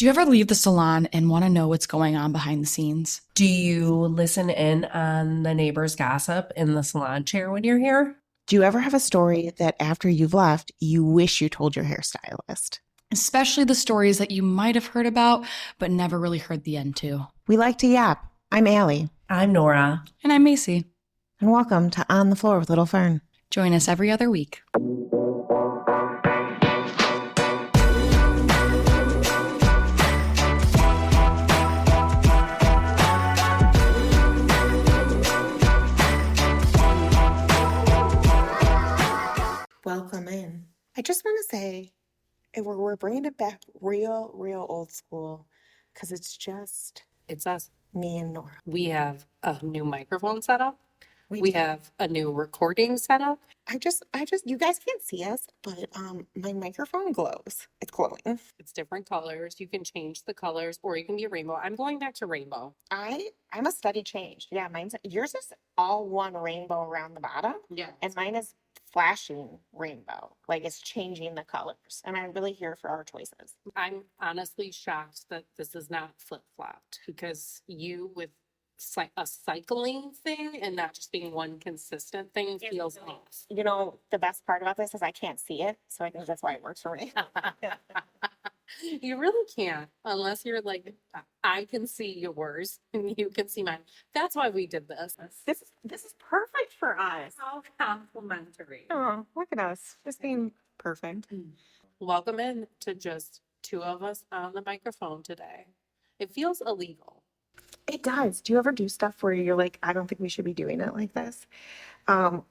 Do you ever leave the salon and want to know what's going on behind the scenes? Do you listen in on the neighbors' gossip in the salon chair when you're here? Do you ever have a story that after you've left, you wish you told your hairstylist? Especially the stories that you might have heard about, but never really heard the end to. We like to yap. I'm Allie. I'm Nora. And I'm Macy. And welcome to On the Floor with Little Fern. Join us every other week. Welcome in. I just want to say we're bringing it back real old school because it's us. me and Nora. We have a new microphone setup. We have a new recording setup. You guys can't see us, but my microphone glows. It's glowing. It's different colors. You can change the colors, or you can be rainbow. I'm going back to rainbow. I'm a steady change. Yeah, yours is all one rainbow around the bottom. Yeah. And mine is flashing rainbow. Like it's changing the colors. And I'm really here for our choices. I'm honestly shocked that this is not flip-flopped, because you with a cycling thing and not just being one consistent thing feels off. You know, the best part about this is I can't see it. So I think that's why it works for me. You really can't, unless you're like, I can see yours and you can see mine. That's why we did this. This is perfect for us. How complimentary. Oh, look at us. Just being perfect. Welcome in to just two of us on the microphone today. It feels illegal. It does. Do you ever do stuff where you're like, I don't think we should be doing it like this?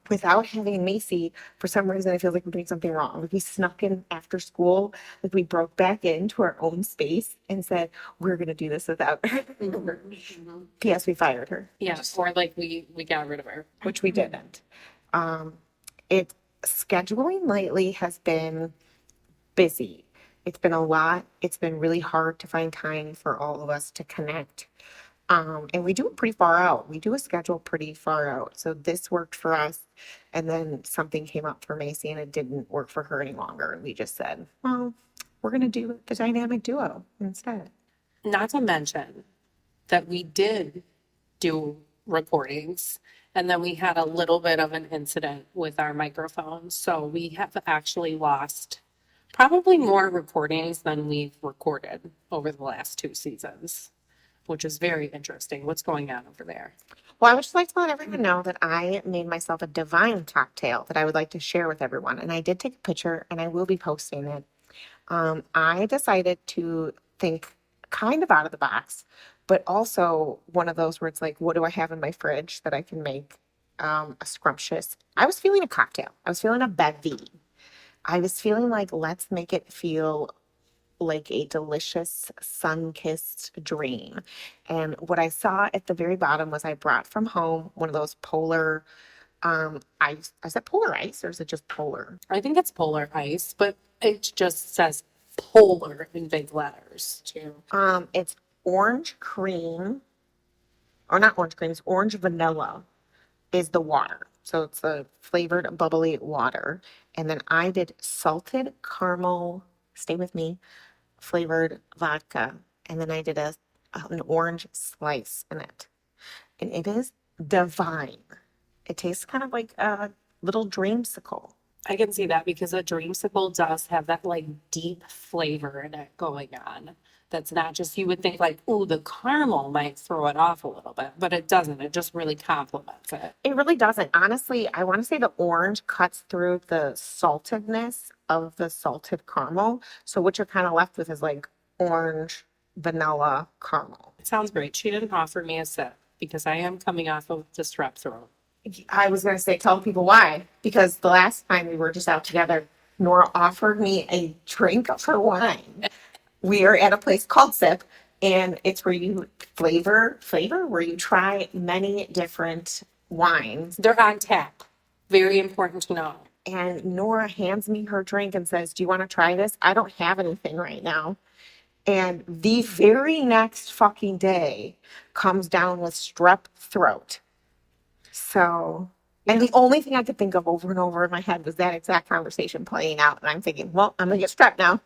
Without having Macy, for some reason, it feels like we're doing something wrong. Like we snuck in after school, like we broke back into our own space and said, we're going to do this without her. P.S. We fired her. Yeah, or like we got rid of her. Which we didn't. Scheduling lately has been busy. It's been a lot. It's been really hard to find time for all of us to connect. And we do it pretty far out. We do a schedule pretty far out. So this worked for us. And then something came up for Macy and it didn't work for her any longer. And we just said, well, we're going to do the dynamic duo instead. Not to mention that we did do recordings, and then we had a little bit of an incident with our microphones. So we have actually lost probably more recordings than we've recorded over the last 2 seasons, which is very interesting. What's going on over there? Well, I would just like to let everyone know that I made myself a divine cocktail that I would like to share with everyone. And I did take a picture and I will be posting it. I decided to think kind of out of the box, but also one of those where it's like, what do I have in my fridge that I can make a scrumptious? I was feeling a cocktail. I was feeling a bevy. I was feeling like, let's make it feel like a delicious sun-kissed dream. And what I saw at the very bottom was I brought from home one of those polar ice. Is that polar ice or is it just polar? I think it's polar ice, but it just says polar in big letters too. It's orange cream, or not orange cream, it's orange vanilla is the water. So it's a flavored bubbly water. And then I did salted caramel, stay with me, flavored vodka, and then I did an orange slice in it, and it is divine. It tastes kind of like a little dreamsicle. I can see that, because a dreamsicle does have that like deep flavor in it going on. That's not just, you would think like, oh, the caramel might throw it off a little bit, but it doesn't. It just really complements it. It really doesn't. Honestly, I want to say the orange cuts through the saltedness of the salted caramel. So what you're kind of left with is like orange, vanilla, caramel. It sounds great. She didn't offer me a sip because I am coming off of the strep throat. I was going to say, tell people why. Because the last time we were just out together, Nora offered me a drink of her wine. We are at a place called Sip, and it's where you flavor, where you try many different wines. They're on tap. Very important to know. And Nora hands me her drink and says, do you want to try this? I don't have anything right now. And the very next fucking day comes down with strep throat. So, and the only thing I could think of over and over in my head was that exact conversation playing out. And I'm thinking, well, I'm going to get strep now.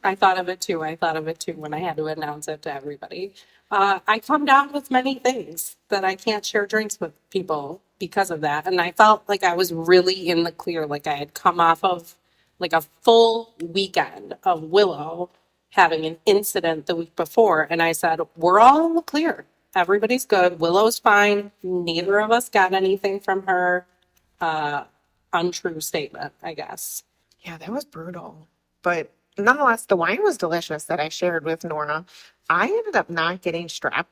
I thought of it too. I thought of it too when I had to announce it to everybody. I come down with many things that I can't share drinks with people because of that. And I felt like I was really in the clear, like I had come off of like a full weekend of Willow having an incident the week before. And I said, we're all in the clear. Everybody's good. Willow's fine. Neither of us got anything from her. Untrue statement, I guess. Yeah, that was brutal. But nonetheless, the wine was delicious that I shared with Nora. I ended up not getting strep,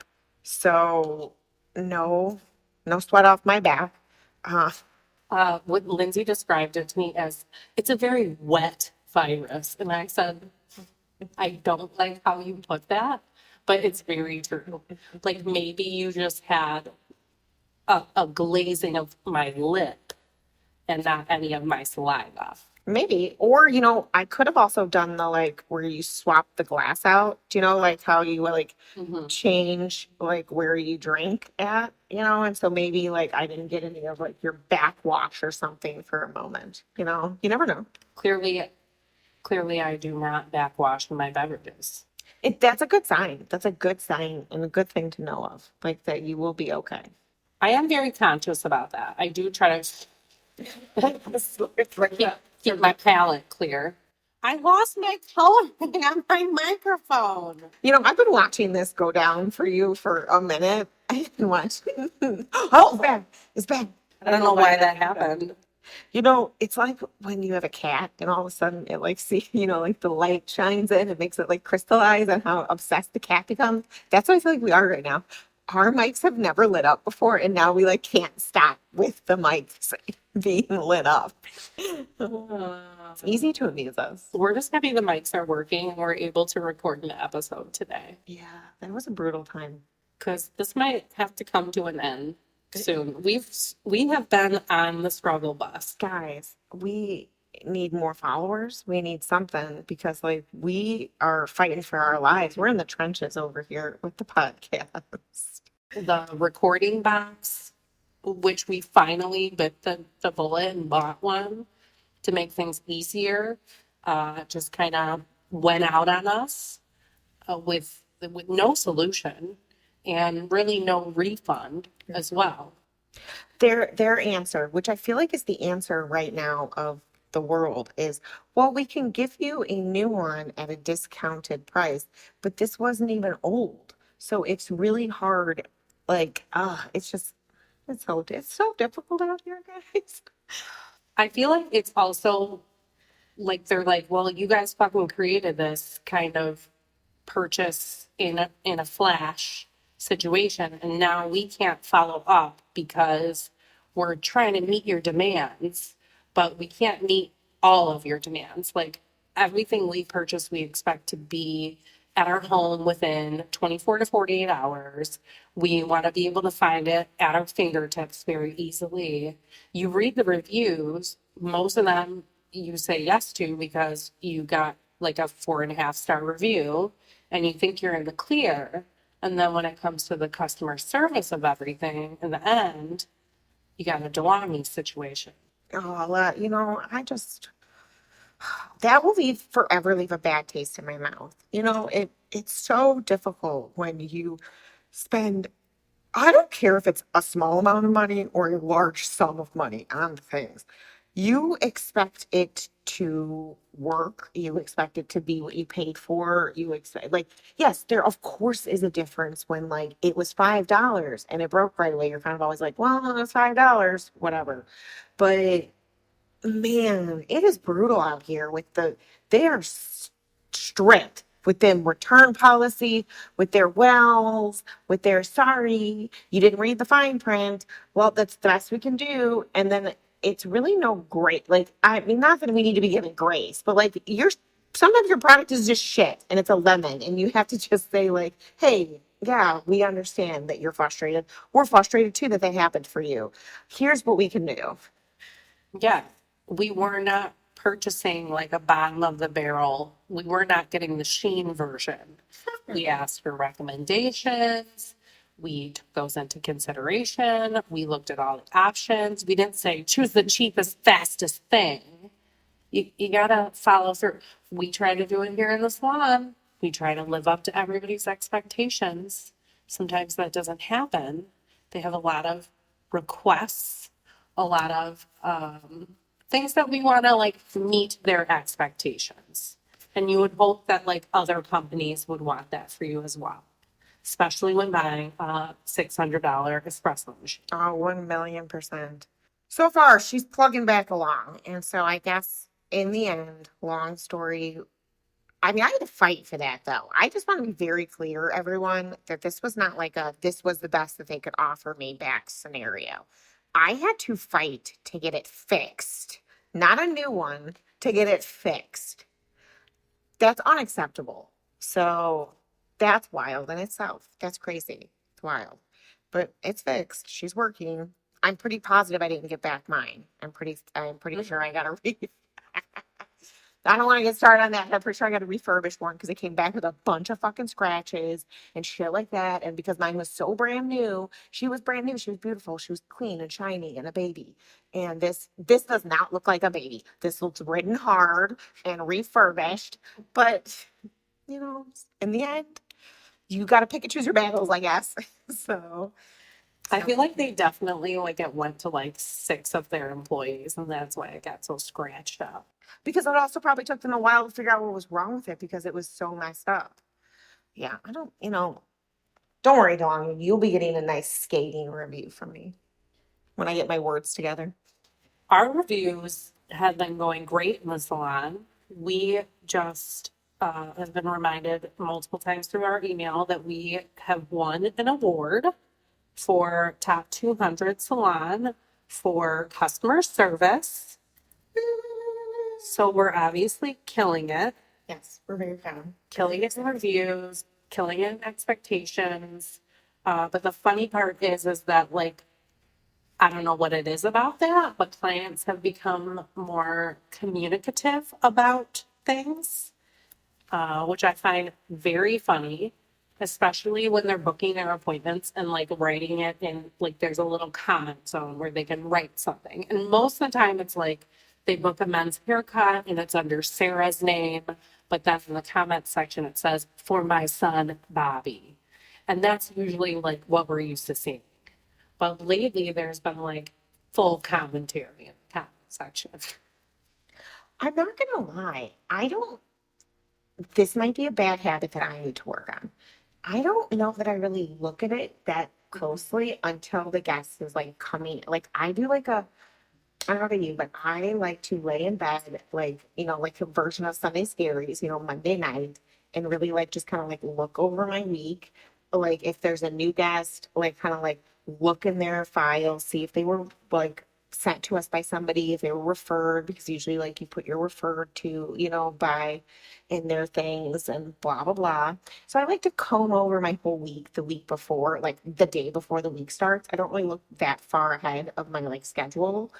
so no, no sweat off my back. Uh, What Lindsay described it to me as it's a very wet virus. And I said, I don't like how you put that, but it's very true. Like maybe you just had a glazing of my lip and not any of my saliva. maybe, or I could have also done the like where you swap the glass out. Do you know like how you like Mhm. change like where you drink at? And so maybe like I didn't get any of like your backwash or something for a moment. You never know. Clearly, I do not backwash my beverages. That's a good sign. That's a good sign and a good thing to know of. Like that you will be okay. I am very conscious about that. I do try to It's like keep my palate clear. I lost my coloring on my microphone. I've been watching this go down for you for a minute. I didn't watch. Oh, it's back. It's back. I don't know why that happened. It's like when you have a cat and all of a sudden it like like the light shines in, it makes it like crystallize on how obsessed the cat becomes. That's what I feel like we are right now. Our mics have never lit up before, and now we like can't stop with the mics being lit up. It's easy to amuse us. We're just happy the mics are working and we're able to record an episode today Yeah, that was a brutal time. because this might have to come to an end soon. We have been on the struggle bus. Guys, we need more followers. We need something because like we are fighting for our lives. We're in the trenches over here with the podcast. The recording box, which we finally bit the bullet and bought one to make things easier, just kind of went out on us with no solution and really no refund as well. Their answer, which I feel like is the answer right now of the world, is well, we can give you a new one at a discounted price, but this wasn't even old. So it's really hard. Like, it's so difficult out here, guys. I feel like it's also like they're like, well, you guys fucking created this kind of purchase in a flash situation, and now we can't follow up because we're trying to meet your demands, but we can't meet all of your demands. Like everything we purchase, we expect to be at our home within 24 to 48 hours. We want to be able to find it at our fingertips very easily. You read the reviews, most of them you say yes to because you got like a 4.5 star review and you think you're in the clear. And then when it comes to the customer service of everything in the end, you got a Delamy situation. Oh, I just that will forever leave a bad taste in my mouth. It's so difficult when you spend, I don't care if it's a small amount of money or a large sum of money on things. You expect it to work. You expect it to be what you paid for. You expect, like, yes, there of course is a difference when like it was $5 and it broke right away. You're kind of always like, well, it's $5, whatever. But man, it is brutal out here they are strict with them return policy, with their wells, with their sorry, you didn't read the fine print. Well, that's the best we can do. And then it's really no great. Like, I mean, not that we need to be given grace, but like sometimes your product is just shit and it's a lemon and you have to just say like, hey, yeah, we understand that you're frustrated. We're frustrated too that happened for you. Here's what we can do. Yeah, we were not purchasing like a bottom of the barrel. We were not getting the Sheen version. We asked for recommendations. We took those into consideration. We looked at all the options. We didn't say choose the cheapest, fastest thing. you gotta follow through. We try to do it here in the salon. We try to live up to everybody's expectations. Sometimes that doesn't happen. They have a lot of requests, a lot of things that we want to like meet their expectations. And you would hope that like other companies would want that for you as well, especially when buying a $600 espresso machine. Oh, 1,000,000%. So far, she's plugging back along. And so I guess in the end, long story, I mean, I had to fight for that though. I just want to be very clear, everyone, that this was not like this was the best that they could offer me back scenario. I had to fight to get it fixed, not a new one, to get it fixed. That's unacceptable. So that's wild in itself. That's crazy. It's wild. But it's fixed. She's working. I'm pretty positive I didn't get back mine. I'm pretty sure I got a I don't want to get started on that. I'm pretty sure I got a refurbished one because it came back with a bunch of fucking scratches and shit like that. And because mine was so brand new, she was brand new. She was beautiful. She was clean and shiny and a baby. And this does not look like a baby. This looks written hard and refurbished. But in the end, you got to pick and choose your battles, I guess. so. I feel like they definitely like it went to like 6 of their employees, and that's why it got so scratched up. Because it also probably took them a while to figure out what was wrong with it because it was so messed up. Yeah, don't worry, Dawn. You'll be getting a nice skating review from me when I get my words together. Our reviews have been going great in the salon. We just have been reminded multiple times through our email that we have won an award for Top 200 Salon for customer service. So we're obviously killing it. Yes, we're very proud. Killing it in reviews, killing it in expectations. But the funny part is that like, I don't know what it is about that, but clients have become more communicative about things, which I find very funny, especially when they're booking their appointments and like writing it in, like there's a little comment zone where they can write something. And most of the time it's like they book a men's haircut and it's under Sarah's name, but then in the comment section it says, for my son, Bobby. And that's usually like what we're used to seeing. But lately there's been like full commentary in the comment section. I'm not gonna lie. This might be a bad habit that I need to work on. I don't know that I really look at it that closely until the guest is like coming. Like I do like I don't know about you, but I like to lay in bed, like a version of Sunday Scaries, Monday night, and really like just kind of like look over my week. Like if there's a new guest, like kind of like look in their file, see if they were like sent to us by somebody, if they were referred, because usually like you put your referred to, by in their things and blah, blah, blah. So I like to comb over my whole week the week before, like the day before the week starts. I don't really look that far ahead of my like schedule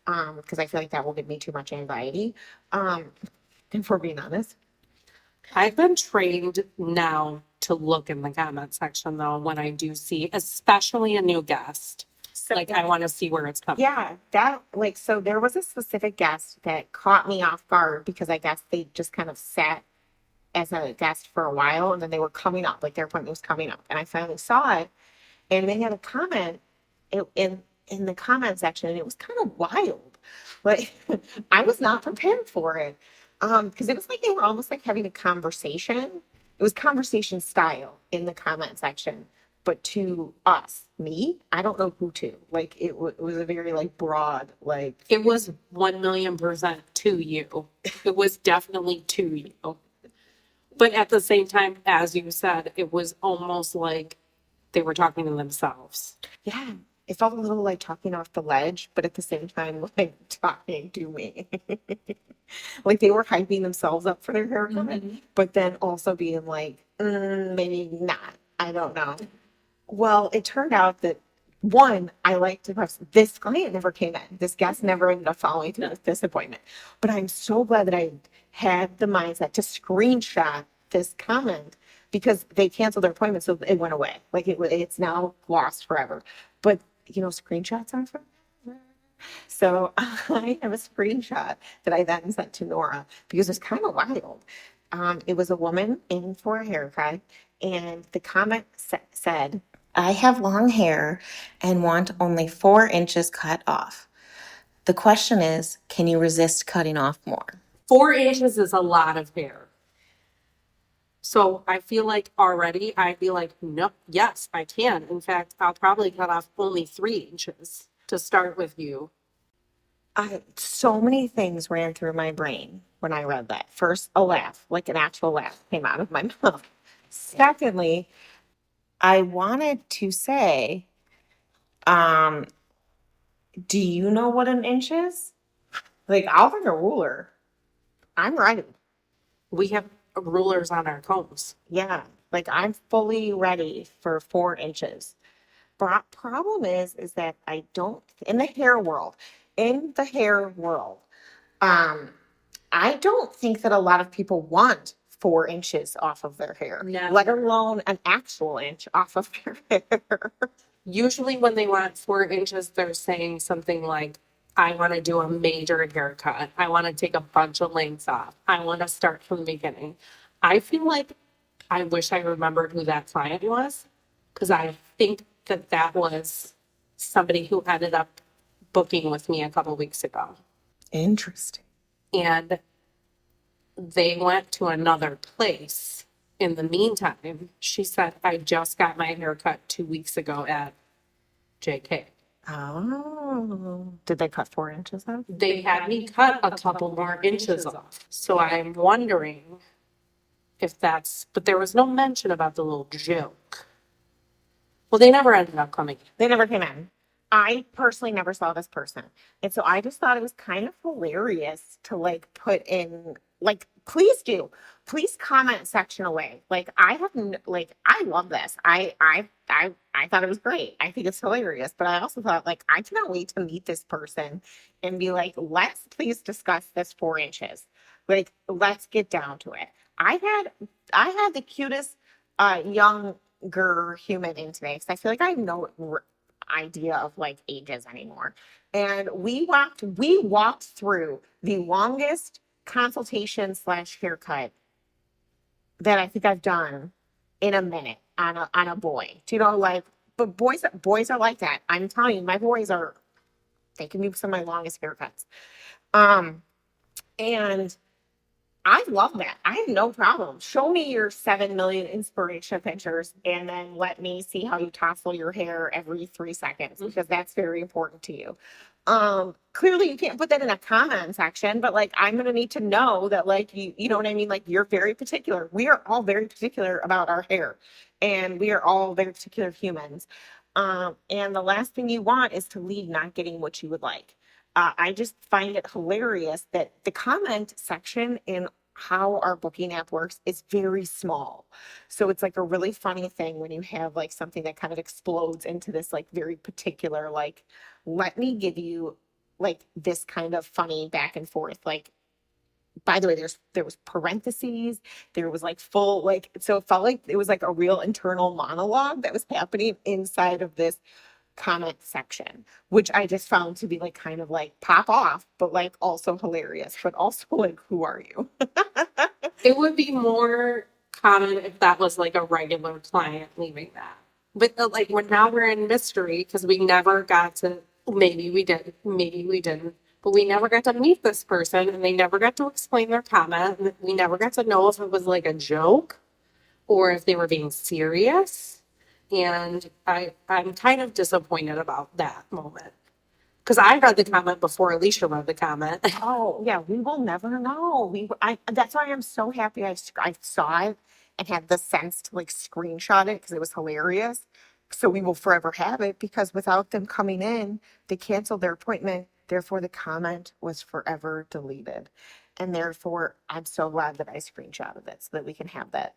because I feel like that will give me too much anxiety. If we're being honest. I've been trained now to look in the comment section though when I do see, especially a new guest. So, like I want to see where it's coming. Yeah, so there was a specific guest that caught me off guard because I guess they just kind of sat as a guest for a while and then they were coming up, like their appointment was coming up. And I finally saw it and they had a comment in the comment section and it was kind of wild. Like I was not prepared for it. Because it was like they were almost like having a conversation. It was conversation style in the comment section, but to us, me, I don't know who to. Like it was a very like broad, like It was 1,000,000% to you. It was definitely to you. But at the same time, as you said, it was almost like they were talking to themselves. yeah. It felt a little like talking off the ledge, but at the same time, like talking to me. Like they were hyping themselves up for their haircut, but then also being like, maybe not. I don't know. Well, it turned out that one, I like to press this client never came in. This guest never ended up following through with this appointment. But I'm so glad that I had the mindset to screenshot this comment because they canceled their appointment, so it went away. Like it's now lost forever. But screenshots are forever. So I have a screenshot that I then sent to Nora because it's kind of wild. It was a woman in for a haircut, and the comment said, I have long hair and want only 4 inches cut off. The question is, can you resist cutting off more? 4 inches is a lot of hair. So I feel like already I'd be like, no, yes, I can. In fact, I'll probably cut off only 3 inches to start with you. So many things ran through my brain when I read that. First, a laugh, like an actual laugh came out of my mouth. Secondly, I wanted to say, um, do you know what an inch is? Like, I'll bring a ruler. I'm ready. We have rulers on our combs. Yeah, like I'm fully ready for 4 inches. Problem is that I don't in the hair world, um, I don't think that a lot of people want 4 inches off of their hair, No. let alone an actual inch off of their hair. Usually when they want 4 inches, they're saying something like, I want to do a major haircut. I want to take a bunch of lengths off. I want to start from the beginning. I feel like I wish I remembered who that client was, because I think that that was somebody who ended up booking with me a couple weeks ago. Interesting. And they went to another place. In the meantime, she said, I just got my hair cut 2 weeks ago at JK. Oh, did they cut 4 inches off? They had me cut a couple more inches off. So I'm wondering if that's, but there was no mention about the little joke. Well, they never ended up coming. They never came in. I personally never saw this person. And so I just thought it was kind of hilarious to like put in, like, please do. Please comment section away. Like I love this. I thought it was great. I think it's hilarious. But I also thought like I cannot wait to meet this person and be like, let's please discuss this 4 inches. Like, let's get down to it. I had the cutest younger human in today because I feel like I have no idea of like ages anymore. And we walked through the longest consultation slash haircut that I think I've done in a minute on a boy. Do you know, like, but boys are like that. I'm telling you, my boys are, they can be some of my longest haircuts. And I love that. I have no problem. Show me your 7 million inspiration pictures and then let me see how you tousle your hair every 3 seconds because that's very important to you. Clearly you can't put that in a comment section, but like I'm gonna need to know that like you know what I mean? Like you're very particular. We are all very particular about our hair and we are all very particular humans. And the last thing you want is to leave not getting what you would like. I just find it hilarious that the comment section in how our booking app works is very small. So it's like a really funny thing when you have like something that kind of explodes into this like very particular, like, let me give you like this kind of funny back and forth. Like, by the way, there was parentheses, there was like full, like, so it felt like it was like a real internal monologue that was happening inside of this comment section, which I just found to be like kind of like pop off, but like also hilarious, but also like, who are you? It would be more common if that was like a regular client leaving that. But like when now we're in mystery because we never got to, maybe we did, maybe we didn't, but we never got to meet this person and they never got to explain their comment. And we never got to know if it was like a joke or if they were being serious. And I'm kind of disappointed about that moment. Because I read the comment before Alicia read the comment. Oh yeah, we will never know. That's why I'm so happy I saw it and had the sense to like screenshot it because it was hilarious. So we will forever have it because without them coming in, they canceled their appointment. Therefore, the comment was forever deleted. And therefore, I'm so glad that I screenshotted it so that we can have that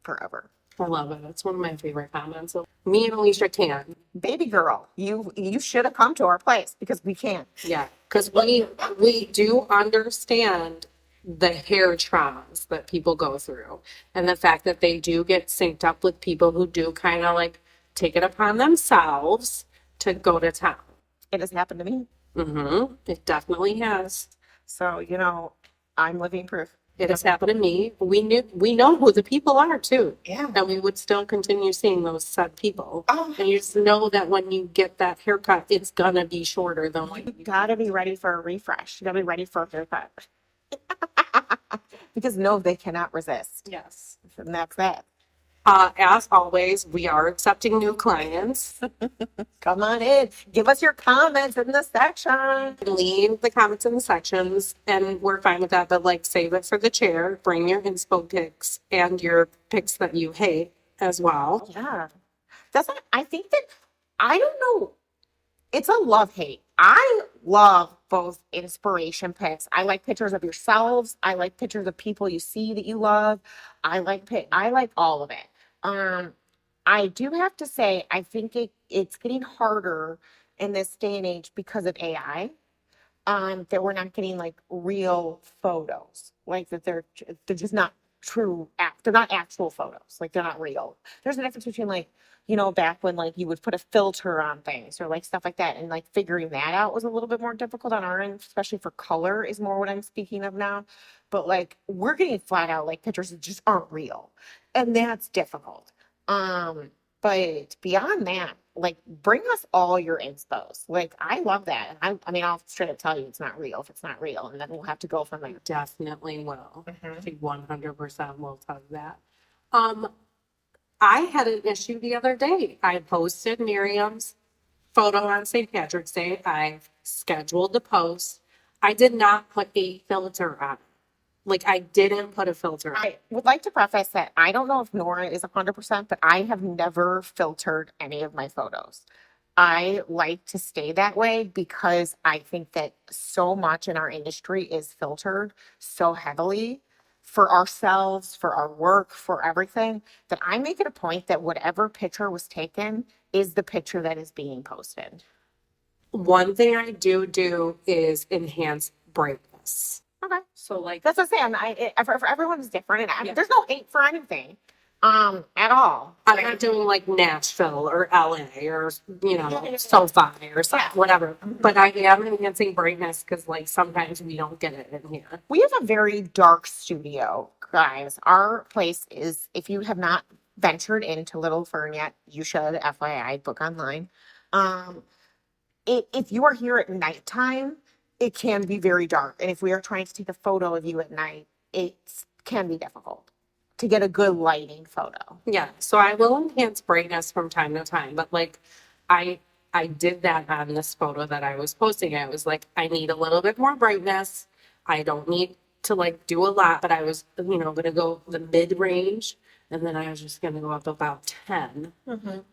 forever. I love it. It's one of my favorite comments. So me and Alicia can. Baby girl, you should have come to our place because we can. Yeah. Because we do understand the hair traumas that people go through and the fact that they do get synced up with people who do kind of like take it upon themselves to go to town. It has happened to me. It definitely has. So, I'm living proof. It has happened to me. We know who the people are too. Yeah. And we would still continue seeing those said people. Oh, And you just know that when you get that haircut, it's gonna be shorter than what you you gotta be ready for a refresh. You gotta be ready for a haircut. Because no, they cannot resist. Yes. And that's that. As always, we are accepting new clients. Come on in. Give us your comments in the section. Leave the comments in the sections and we're fine with that, but like save it for the chair. Bring your inspo pics and your pics that you hate as well. Yeah. I think that, I don't know. It's a love hate. I love both inspiration pics. I like pictures of yourselves. I like pictures of people you see that you love. I like all of it. I do have to say, I think it's getting harder in this day and age because of AI. That we're not getting like real photos, like that they're just not they're not actual photos, like they're not real. There's a difference between like, back when like you would put a filter on things or like stuff like that, and like figuring that out was a little bit more difficult on our end, especially for color is more what I'm speaking of now. But like we're getting flat out like pictures that just aren't real, and that's difficult. But beyond that, like bring us all your inspos. Like I love that. I mean, I'll straight up tell you it's not real if it's not real, and then we'll have to go from there. Definitely will. Mhm. I think 100% will tell you that. Um, I had an issue the other day. I posted Miriam's photo on St. Patrick's Day. I scheduled the post. I did not put a filter on it. Like I didn't put a filter on it. I would like to preface that I don't know if Nora is 100%, but I have never filtered any of my photos. I like to stay that way because I think that so much in our industry is filtered so heavily for ourselves, for our work, for everything, that I make it a point that whatever picture was taken is the picture that is being posted. One thing I do is enhance brightness. Okay. So like That's what I'm saying. For everyone is different, and Yeah. there's no hate for anything, at all. I'm not doing like Nashville or LA or SoFi or something, Yeah. whatever. But I am enhancing brightness because like sometimes we don't get it in here. We have a very dark studio, guys. Our place is, if you have not ventured into Little Fern yet, you should, FYI, book online. Um, if you are here at nighttime, it can be very dark. And if we are trying to take a photo of you at night, it can be difficult to get a good lighting photo. Yeah, so I will enhance brightness from time to time, but like I I did that on this photo that I was posting. I was like, I need a little bit more brightness. I don't need to like do a lot, but I was, gonna go the mid range, and then I was just gonna go up about 10.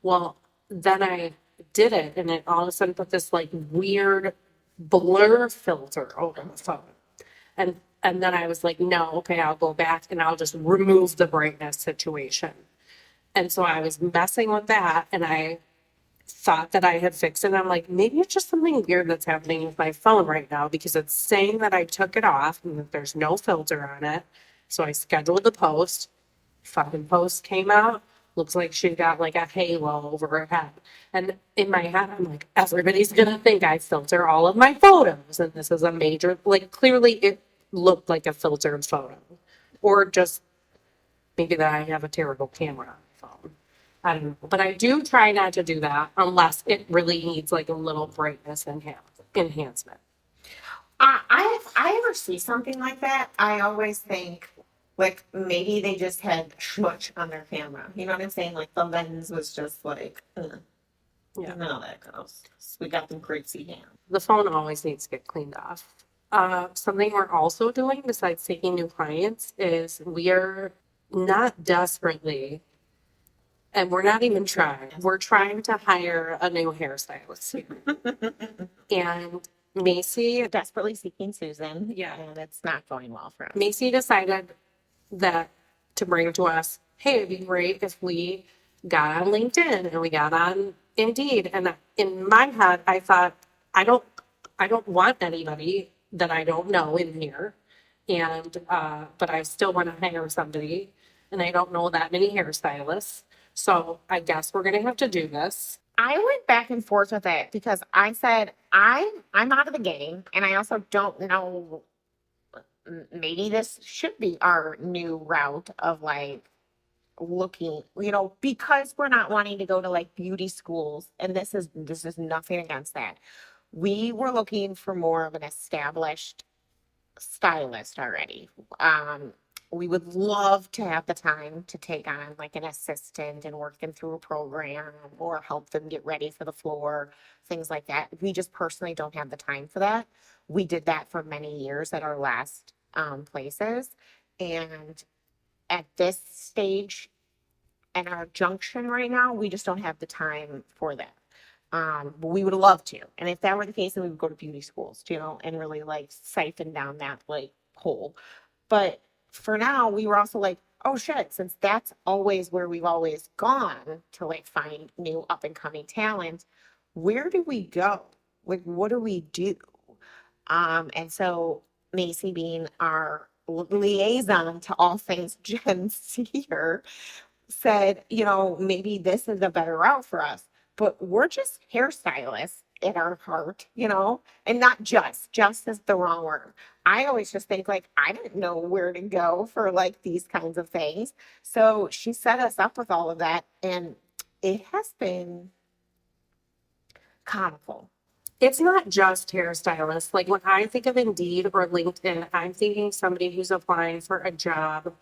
Well, then I did it, and it all of a sudden put this like weird blur filter over the phone. And then I was like, no, okay, I'll go back and I'll just remove the brightness situation. And so I was messing with that, and I thought that I had fixed it. And I'm like, maybe it's just something weird that's happening with my phone right now, because it's saying that I took it off and that there's no filter on it. So I scheduled the post. Fucking post came out. Looks like she got like a halo over her head. And in my head, I'm like, everybody's gonna think I filter all of my photos. And this is a major, like, clearly it looked like a filtered photo. Or just maybe that I have a terrible camera on my phone. I don't know. But I do try not to do that unless it really needs like a little brightness enhancement. If I ever see something like that, I always think like maybe they just had schmutz on their camera. You know what I'm saying? Like the lens was just like, Yeah. no, that goes. We got them crazy hands. The phone always needs to get cleaned off. Something we're also doing besides taking new clients is we are not desperately, and we're not even trying. We're trying to hire a new hairstylist here. And Macy, Desperately seeking Susan. Yeah. And it's not going well for us. Macy decided that to bring to us, hey, it'd be great if we got on LinkedIn and we got on Indeed. And in my head, I thought, I don't want anybody that I don't know in here. And but I still want to hire somebody, and I don't know that many hairstylists. So I guess we're gonna have to do this. I went back and forth with it because I said I'm out of the game, and I also don't know. Maybe this should be our new route of like looking, because we're not wanting to go to like beauty schools, and this is nothing against that. We were looking for more of an established stylist already. Um, we would love to have the time to take on like an assistant and work them through a program or help them get ready for the floor, things like that. We just personally don't have the time for that. We did that for many years at our last places. And at this stage and our junction right now, we just don't have the time for that. But we would love to. And if that were the case, then we would go to beauty schools, and really like siphon down that like hole. But for now, we were also like, oh shit, since that's always where we've always gone to like find new up and coming talent, where do we go? Like, what do we do? And so Macy being our liaison to all things Gen Z here, said, maybe this is a better route for us. But we're just hairstylists at our heart, and not just is the wrong word. I always just think like I didn't know where to go for like these kinds of things. So she set us up with all of that, and it has been comical. It's not just hairstylists. Like when I think of Indeed or LinkedIn, I'm thinking somebody who's applying for a job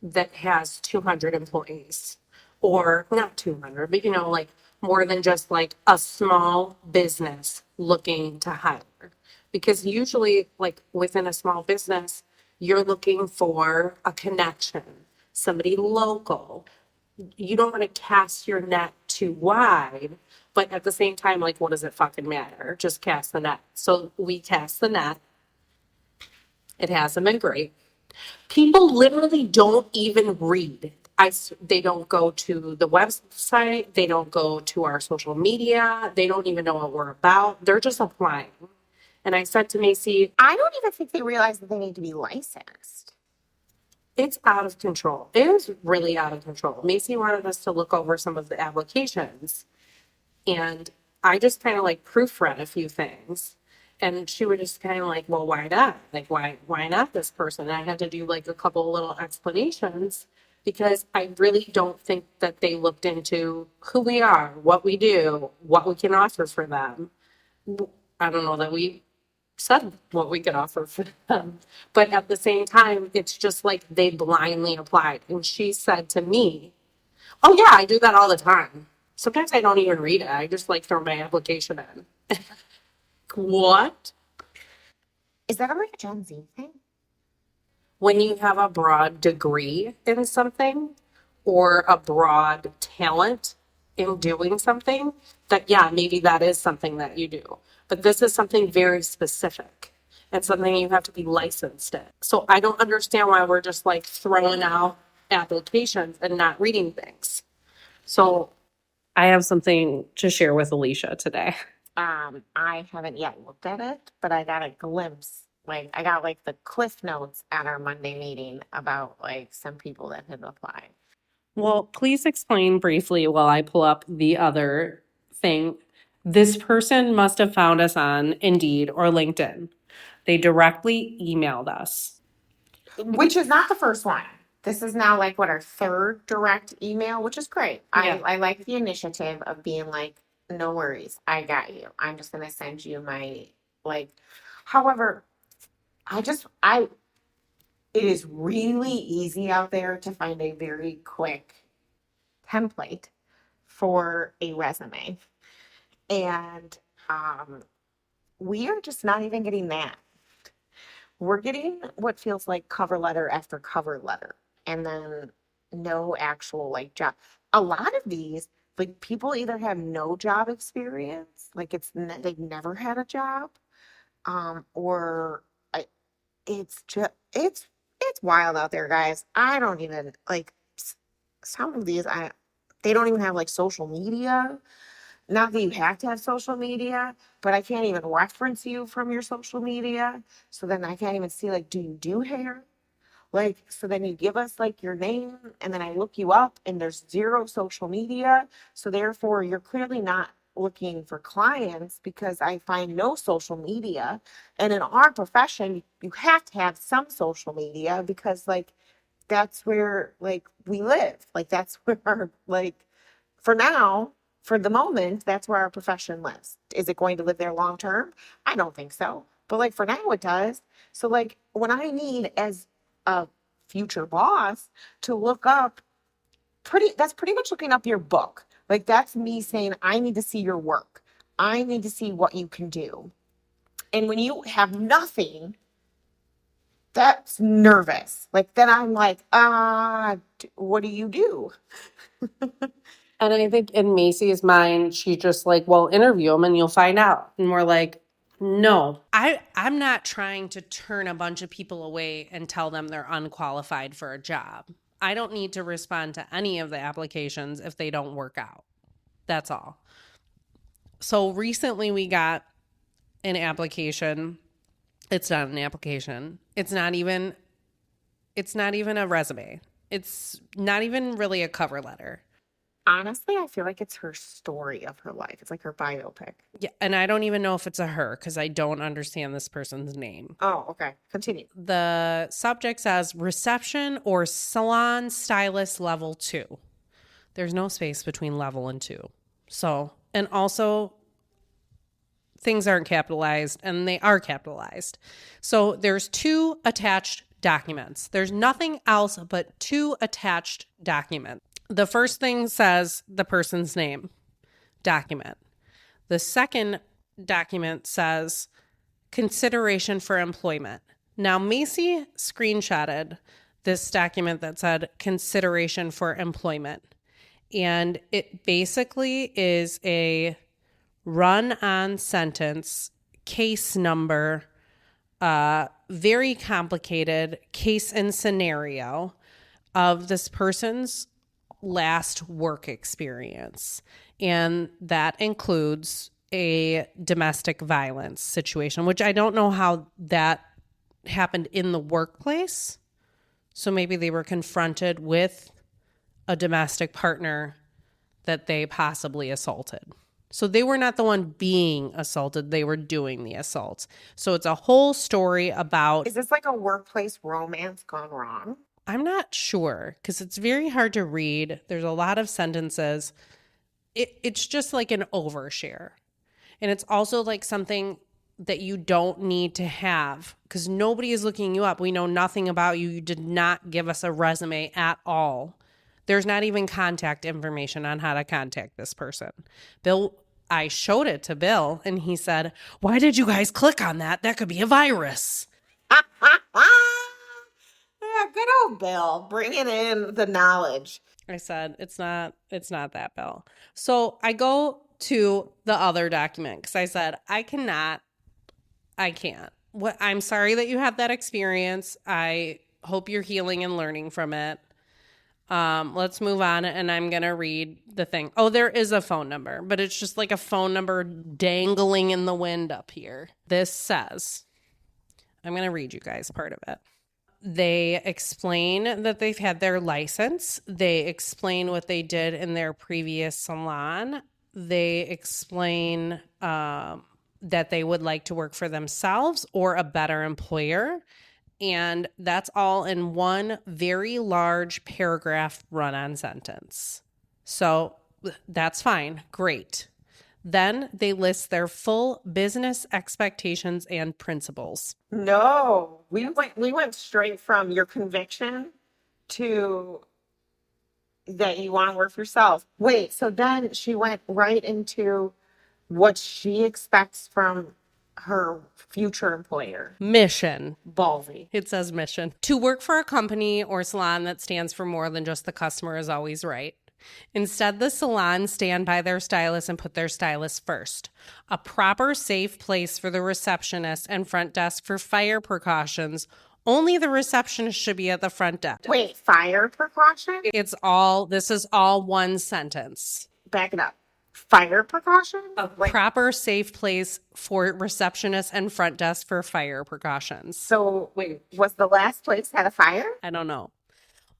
that has 200 employees, or not 200, but like more than just like a small business looking to hire. Because usually, like within a small business, you're looking for a connection, somebody local. You don't want to cast your net too wide, but at the same time, like, what does it fucking matter? Just cast the net. So we cast the net. It hasn't been great. People literally don't even read. They don't go to the website. They don't go to our social media. They don't even know what we're about. They're just applying. And I said to Macy, I don't even think they realize that they need to be licensed. it's out of control. It is really out of control. Macy wanted us to look over some of the applications. And I just kind of like proofread a few things. And she was just kind of like, well, why not? Like, why not this person? And I had to do like a couple little explanations because I really don't think that they looked into who we are, what we do, what we can offer for them. I don't know that we said what we could offer for them. But at the same time, it's just like they blindly applied. And she said to me, oh, yeah, I do that all the time. Sometimes I don't even read it. I just like throw my application in. What? Is that like a Gen Z thing? When you have a broad degree in something or a broad talent in doing something, that, yeah, maybe that is something that you do. But this is something very specific and something you have to be licensed in. So I don't understand why we're just like throwing out applications and not reading things. So I have something to share with Alicia today. I haven't yet looked at it, but I got a glimpse. Like I got like the cliff notes at our Monday meeting about like some people that had applied. Well, please explain briefly while I pull up the other thing. This person must have found us on Indeed or LinkedIn. They directly emailed us. Which is not the first one. This is now like what our third direct email, which is great. Yeah. I like the initiative of being like, no worries, I got you. I'm just gonna send you my like. However, I it is really easy out there to find a very quick template for a resume, and we are just not even getting that. We're getting what feels like cover letter after cover letter, and then no actual like job. A lot of these, like people either have no job experience, like they've never had a job, or it's just it's wild out there, guys. I don't even like some of these. They don't even have like social media. Not that you have to have social media, but I can't even reference you from your social media. So then I can't even see like, do you do hair? Like, so then you give us like your name, and then I look you up, and there's zero social media. So therefore, you're clearly not looking for clients because I find no social media. And in our profession, you have to have some social media because like that's where like we live. Like that's where our like for now, for the moment, that's where our profession lives. Is it going to live there long term? I don't think so. But like for now it does. So like when I need as a future boss to look up that's pretty much looking up your book. Like that's me saying I need to see your work. I need to see what you can do. And when you have nothing, that's nervous. Like then I'm like, what do you do? And I think in Macy's mind, she just like, well, interview them and you'll find out. And we're like, no. I'm not trying to turn a bunch of people away and tell them they're unqualified for a job. I don't need to respond to any of the applications if they don't work out. That's all. So recently we got an application. It's not an application. It's not even a resume. It's not even really a cover letter. Honestly, I feel like it's her story of her life. It's like her biopic. Yeah, and I don't even know if it's a her because I don't understand this person's name. Oh, okay. Continue. The subject says reception or salon stylist level 2. There's no space between level and 2. So, and also things aren't capitalized and they are capitalized. So there's 2 attached documents. There's nothing else but 2 attached documents. The first thing says the person's name, document. The second document says consideration for employment. Now, Macy screenshotted this document that said consideration for employment. And it basically is a run-on sentence, case number, very complicated case and scenario of this person's last work experience. And that includes a domestic violence situation, which I don't know how that happened in the workplace. So maybe they were confronted with a domestic partner that they possibly assaulted. So they were not the one being assaulted, they were doing the assault. So it's a whole story about... Is this like a workplace romance gone wrong? I'm not sure because it's very hard to read. There's a lot of sentences. It's just like an overshare. And it's also like something that you don't need to have because nobody is looking you up. We know nothing about you. You did not give us a resume at all. There's not even contact information on how to contact this person. Bill, I showed it to Bill and he said, "Why did you guys click on that? That could be a virus." Yeah, good old Bill, bringing in the knowledge. I said, it's not that, Bill. So I go to the other document because I said, I can't. I'm sorry that you had that experience. I hope you're healing and learning from it. Let's move on, and I'm going to read the thing. Oh, there is a phone number, but it's just like a phone number dangling in the wind up here. This says, I'm going to read you guys part of it. They explain that they've had their license. They explain what they did in their previous salon. They explain that they would like to work for themselves or a better employer. And that's all in one very large paragraph run-on sentence. So that's fine. Great. Then they list their full business expectations and principles. No, we went straight from your conviction to that you want to work for yourself. Wait, so then she went right into what she expects from her future employer. Mission. Ballsy. It says mission. To work for a company or salon that stands for more than just the customer is always right. Instead, the salons stand by their stylist and put their stylist first. A proper, safe place for the receptionist and front desk for fire precautions. Only the receptionist should be at the front desk. Wait, fire precaution? This is all one sentence. Back it up. Fire precautions? A Like, proper safe place for receptionists and front desk for fire precautions. so wait, was the last place had a fire? I don't know.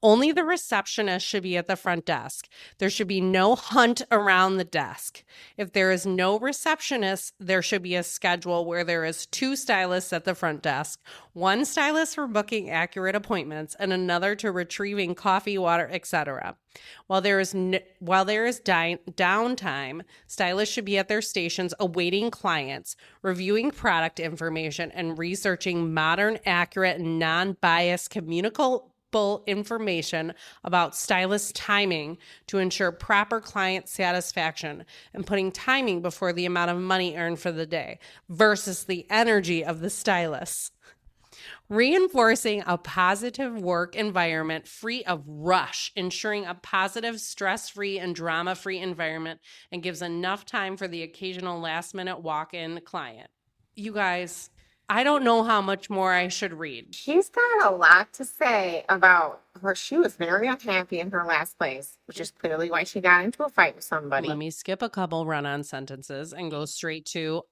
Only the receptionist should be at the front desk. There should be no hunt around the desk. If there is no receptionist, there should be a schedule where there is 2 stylists at the front desk, 1 stylist for booking accurate appointments and another to retrieving coffee, water, etc. While there is downtime, stylists should be at their stations awaiting clients, reviewing product information, and researching modern, accurate, and non-biased communicable information about stylist timing to ensure proper client satisfaction and putting timing before the amount of money earned for the day versus the energy of the stylist. Reinforcing a positive work environment free of rush, ensuring a positive, stress-free, and drama-free environment, and gives enough time for the occasional last-minute walk-in client. You guys, I don't know how much more I should read. She's got a lot to say about her. She was very unhappy in her last place, which is clearly why she got into a fight with somebody. Let me skip a couple run-on sentences and go straight to,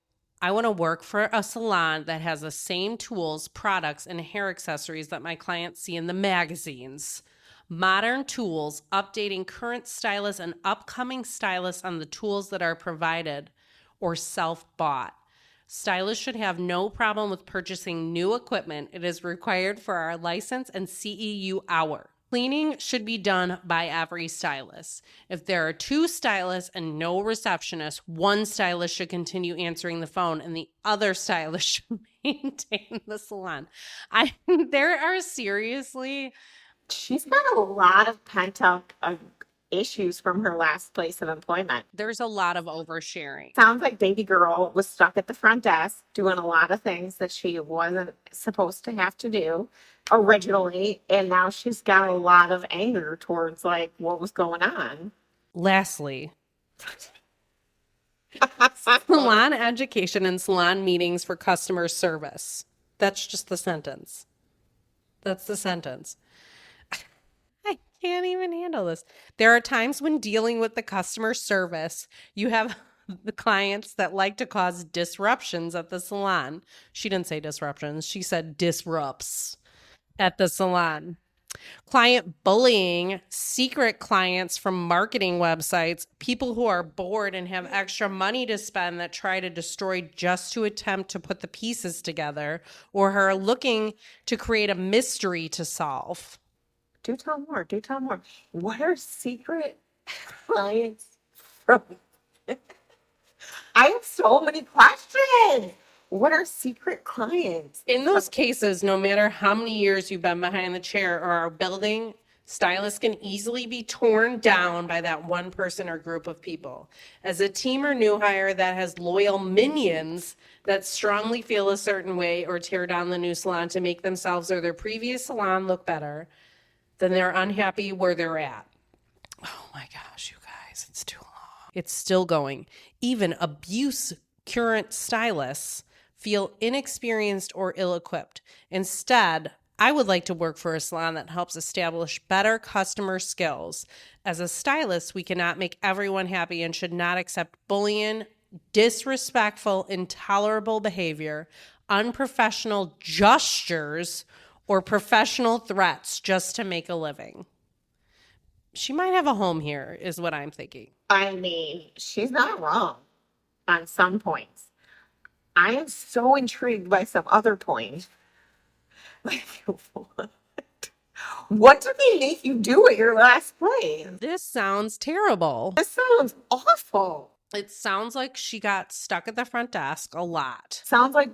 I want to work for a salon that has the same tools, products, and hair accessories that my clients see in the magazines. Modern tools, updating current stylists and upcoming stylists on the tools that are provided or self-bought. Stylists should have no problem with purchasing new equipment. It is required for our license and CEU hour. Cleaning should be done by every stylist. If there are 2 stylists and no receptionist, 1 stylist should continue answering the phone and the other stylist should maintain the salon. There are seriously... She's got a lot of pent up issues from her last place of employment. There's a lot of oversharing. Sounds like baby girl was stuck at the front desk doing a lot of things that she wasn't supposed to have to do originally, and now she's got a lot of anger towards like what was going on. Lastly, salon education and salon meetings for customer service. That's just the sentence. That's the sentence. I can't even handle this. There are times when dealing with the customer service, you have the clients that like to cause disruptions at the salon. She didn't say disruptions. She said disrupts at the salon. Client bullying, secret clients from marketing websites, people who are bored and have extra money to spend that try to destroy just to attempt to put the pieces together, or are looking to create a mystery to solve. Do tell more. Do tell more. What are secret clients from? I have so many questions. What are secret clients? In those cases, no matter how many years you've been behind the chair or are building, stylists can easily be torn down by that one person or group of people. As a team or new hire that has loyal minions that strongly feel a certain way or tear down the new salon to make themselves or their previous salon look better, then they're unhappy where they're at. Oh my gosh, you guys, it's too long. It's still going. Even abuse current stylists feel inexperienced or ill-equipped. Instead, I would like to work for a salon that helps establish better customer skills. As a stylist, we cannot make everyone happy and should not accept bullying, disrespectful, intolerable behavior, unprofessional gestures, or professional threats just to make a living. She might have a home here, is what I'm thinking. I mean, she's not wrong on some points. I am so intrigued by some other points. Like, what did they make you do at your last place? This sounds terrible. This sounds awful. It sounds like she got stuck at the front desk a lot. Sounds like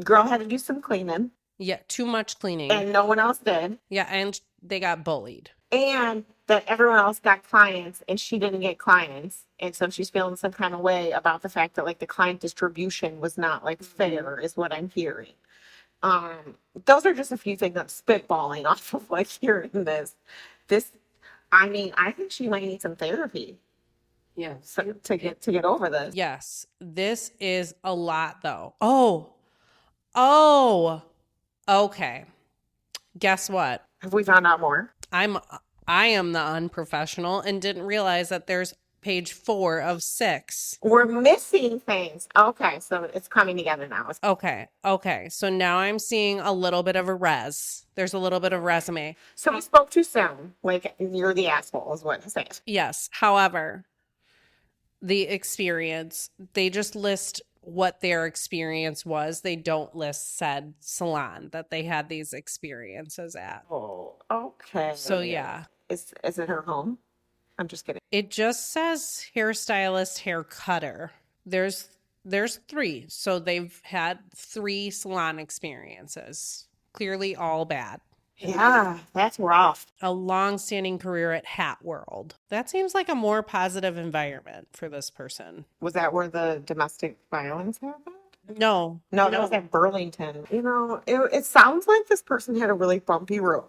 girl had to do some cleaning Yeah, too much cleaning. and no one else did. Yeah, and they got bullied. And that everyone else got clients and she didn't get clients. And so she's feeling some kind of way about the fact that like the client distribution was not like fair is what I'm hearing. Those are just a few things I'm spitballing off of like hearing this. I mean, I think she might need some therapy. Yeah. So, to get over this. Yes, this is a lot though. Oh, okay. Guess what? Have we found out more? I am the unprofessional and didn't realize that there's page 4 of 6. We're missing things. Okay, so it's coming together now. Okay. So now I'm seeing a little bit of a res. There's a little bit of resume. So we spoke too soon. Like, you're the asshole is what I'm saying. Yes. However, the experience, they just list what their experience was. They don't list said salon that they had these experiences at. Oh, okay. So yeah, Is it her home? I'm just kidding. it just says hairstylist, hair cutter. There's 3. So they've had 3 salon experiences. Clearly all bad. Yeah, that's rough. A long-standing career at Hat World. That seems like a more positive environment for this person. Was that where the domestic violence happened? No. No, that was at Burlington. You know, it sounds like this person had a really bumpy road.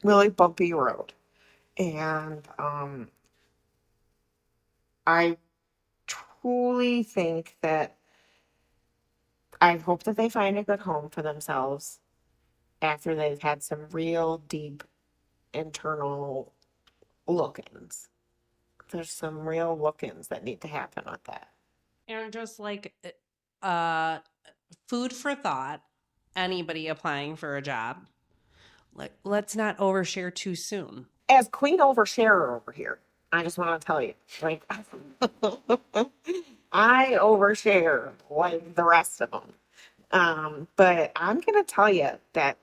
Really bumpy road. And I truly think that I hope that they find a good home for themselves after they've had some real deep internal look-ins. There's some real look-ins that need to happen with that. And just like food for thought, anybody applying for a job, like let's not overshare too soon. As queen oversharer over here, I just want to tell you, like, I overshare like the rest of them. But I'm gonna tell you that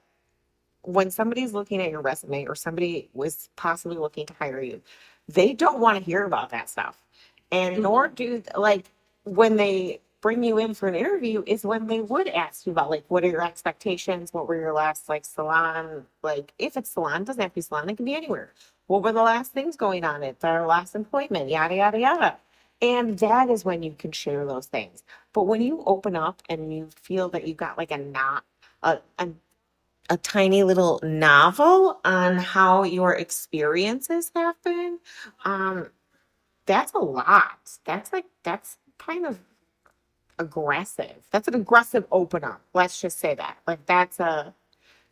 when somebody's looking at your resume or somebody was possibly looking to hire you, they don't want to hear about that stuff. And nor do, like, when they bring you in for an interview is when they would ask you about, like, what are your expectations? What were your last, like, salon? Like, if it's salon, it doesn't have to be salon, it can be anywhere. What were the last things going on at their last employment? Yada, yada, yada. And that is when you can share those things. But when you open up and you feel that you've got like a tiny little novel on how your experiences have been, that's a lot. That's kind of aggressive. That's an aggressive open up. Let's just say that. Like it's a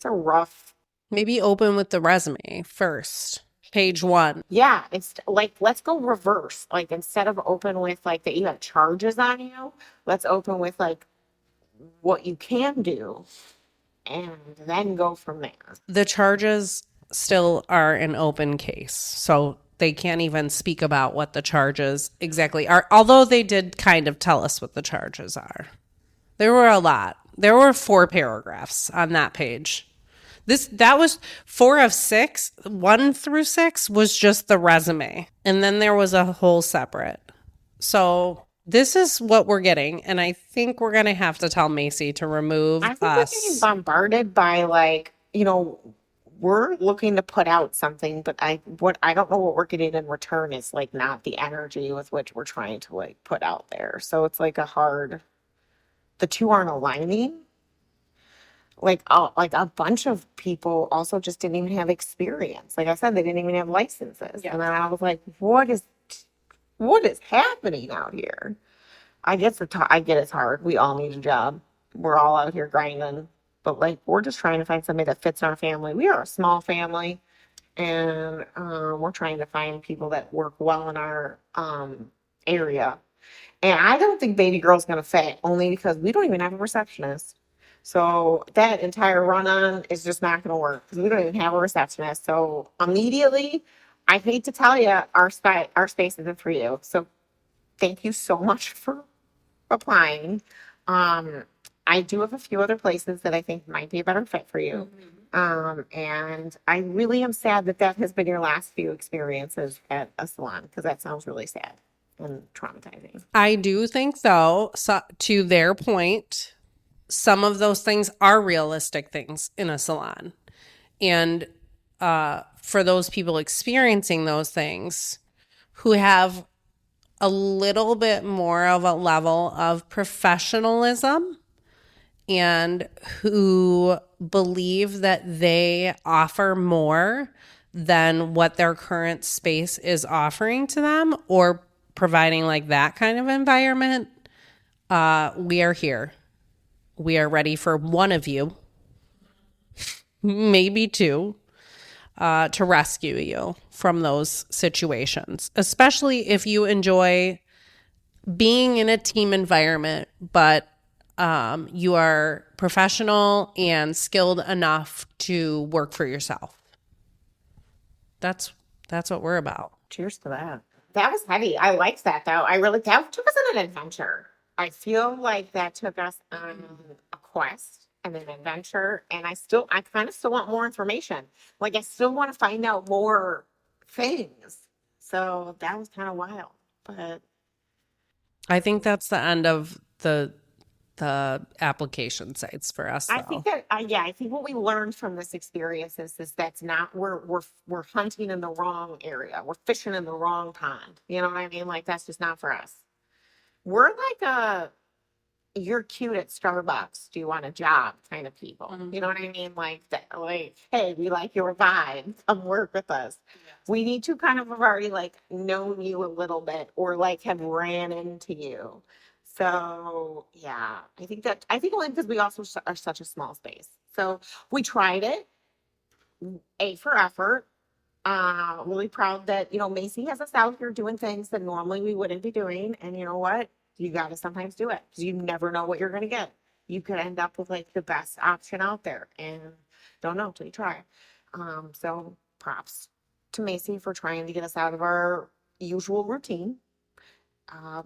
rough. Maybe open with the resume first. Page 1. Yeah, it's like, let's go reverse. Like, instead of open with like that you have charges on you, let's open with like what you can do and then go from there. The charges still are an open case. So they can't even speak about what the charges exactly are. Although they did kind of tell us what the charges are. There were a lot. There were 4 paragraphs on that page. That was 4 of 6. 1 through 6 was just the resume. And then there was a whole separate. So this is what we're getting. And I think we're going to have to tell Macy to remove I think we're getting bombarded by, like, you know, we're looking to put out something, but I don't know what we're getting in return is like not the energy with which we're trying to like put out there. So it's like the two aren't aligning. Like a bunch of people also just didn't even have experience. Like I said, they didn't even have licenses. Yeah. And then I was like, what is happening out here? I get it's hard. We all need a job. We're all out here grinding. But like, we're just trying to find somebody that fits our family. We are a small family, and we're trying to find people that work well in our area. And I don't think baby girl's gonna fit, only because we don't even have a receptionist. So that entire run-on is just not gonna work because we don't even have a receptionist. So immediately, I hate to tell you, our space isn't for you. So thank you so much for applying. I do have a few other places that I think might be a better fit for you. And I really am sad that has been your last few experiences at a salon, because that sounds really sad and traumatizing. I do think, though, to their point, some of those things are realistic things in a salon. And for those people experiencing those things who have a little bit more of a level of professionalism and who believe that they offer more than what their current space is offering to them or providing like that kind of environment, we are here. We are ready for one of you, maybe 2. to rescue you from those situations, especially if you enjoy being in a team environment, but you are professional and skilled enough to work for yourself. That's what we're about. Cheers to that. That was heavy. I liked that though. That took us on an adventure. I feel like that took us on a quest and an adventure. And I kind of still want more information. Like I still want to find out more things. So that was kind of wild. But I think that's the end of the application sites for us, though. I think that, yeah, I think what we learned from this experience is that's not, we're hunting in the wrong area. We're fishing in the wrong pond. You know what I mean? Like that's just not for us. We're like you're cute at Starbucks. Do you want a job kind of people? Mhm. You know what I mean? Like that, like, hey, we like your vibe. Come work with us. We need to kind of have already like known you a little bit or like have ran into you. So yeah, I think only because we also are such a small space. So we tried it. A for effort. Really proud that, Macy has us out here doing things that normally we wouldn't be doing. And you know what? You got to sometimes do it because you never know what you're going to get. You could end up with like the best option out there and don't know till you try. So props to Macy for trying to get us out of our usual routine.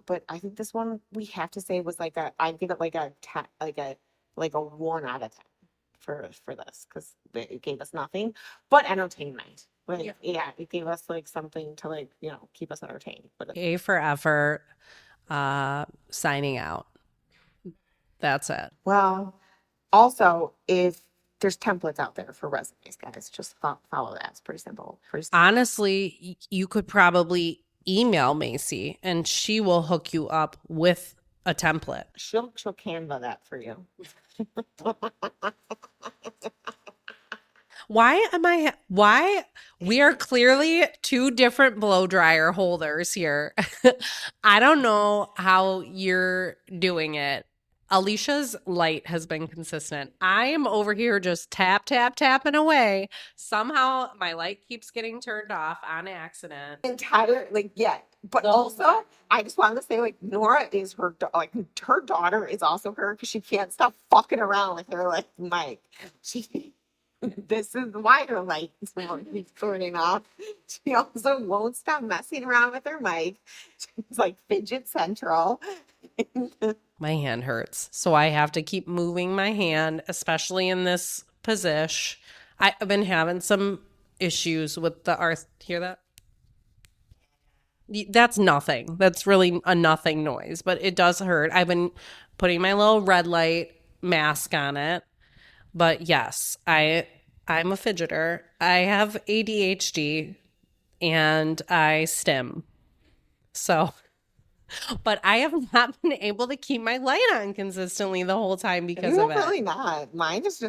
But I think this one we have to say was I'd give it like a 10, like a 1 out of 10 for this because it gave us nothing but entertainment. Like, yeah, it gave us like something to like keep us entertained. But A for effort, signing out. That's it. well, also if there's templates out there for resumes, guys, just follow that. It's pretty simple. Honestly, you could probably email Macy and she will hook you up with a template. She'll Canva that for you. Why we are clearly two different blow dryer holders here. I don't know how you're doing it. Alicia's light has been consistent. I am over here just tapping away. Somehow my light keeps getting turned off on accident. Entire but also I just wanted to say like Nora is her her daughter is also her because she can't stop fucking around with her like mic. She this is why her light is turning off. She also won't stop messing around with her mic. She's like fidget central. My hand hurts, so I have to keep moving my hand, especially in this position. I've been having some issues with the arth. Hear that? That's nothing. That's really a nothing noise, but it does hurt. I've been putting my little red light mask on it. But yes, I'm a fidgeter. I have ADHD and I stim. So, but I have not been able to keep my light on consistently the whole time because of it. Really not. Mine just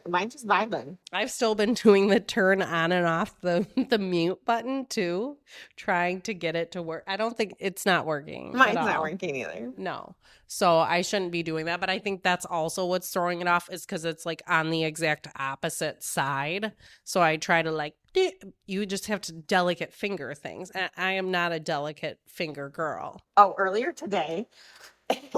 vibing. I've still been doing the turn on and off the mute button too, trying to get it to work. I don't think it's not working. Mine's not working either. No. So I shouldn't be doing that. But I think that's also what's throwing it off is because it's like on the exact opposite side. So I try to you just have to delicate finger things. And I am not a delicate finger girl. Oh, earlier today,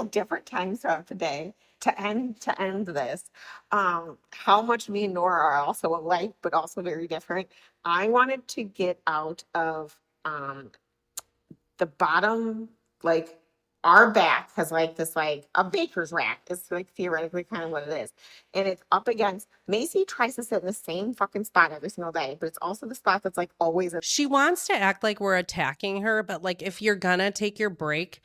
different times throughout the day, to end this, how much me and Nora are also alike, but also very different. I wanted to get out of the bottom, like our back has like this like a baker's rack. It's like theoretically kind of what it is. And it's up against Macy tries to sit in the same fucking spot every single day, but it's also the spot that's like always She wants to act like we're attacking her, but like if you're gonna take your break,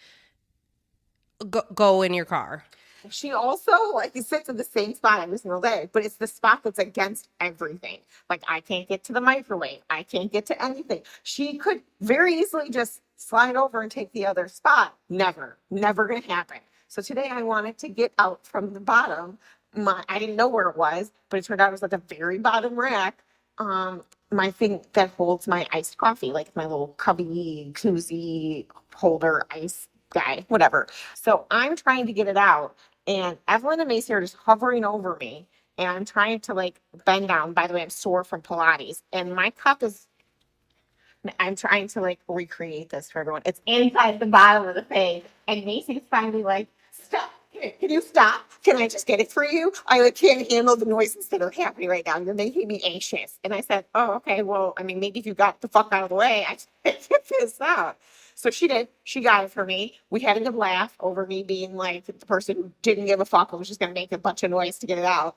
go in your car. She also like sits in the same spot every single day, but it's the spot that's against everything. Like I can't get to the microwave. I can't get to anything. She could very easily just slide over and take the other spot. Never gonna happen. So today I wanted to get out from the bottom. I didn't know where it was, but it turned out it was at the very bottom rack. My thing that holds my iced coffee, like my little cubby koozie holder ice guy, whatever. So I'm trying to get it out, and Evelyn and Macy are just hovering over me, and I'm trying to like bend down. By the way, I'm sore from Pilates, and my cup is. I'm trying to like recreate this for everyone. It's inside the bottom of the thing, and Macy's finally like, stop. Can you stop? Can I just get it for you? I like, can't handle the noises that are happening right now. You're making me anxious. And I said, oh, okay. Well, I mean, maybe if you got the fuck out of the way, I get this out. So she did. She got it for me. We had a good laugh over me being like the person who didn't give a fuck and was just going to make a bunch of noise to get it out.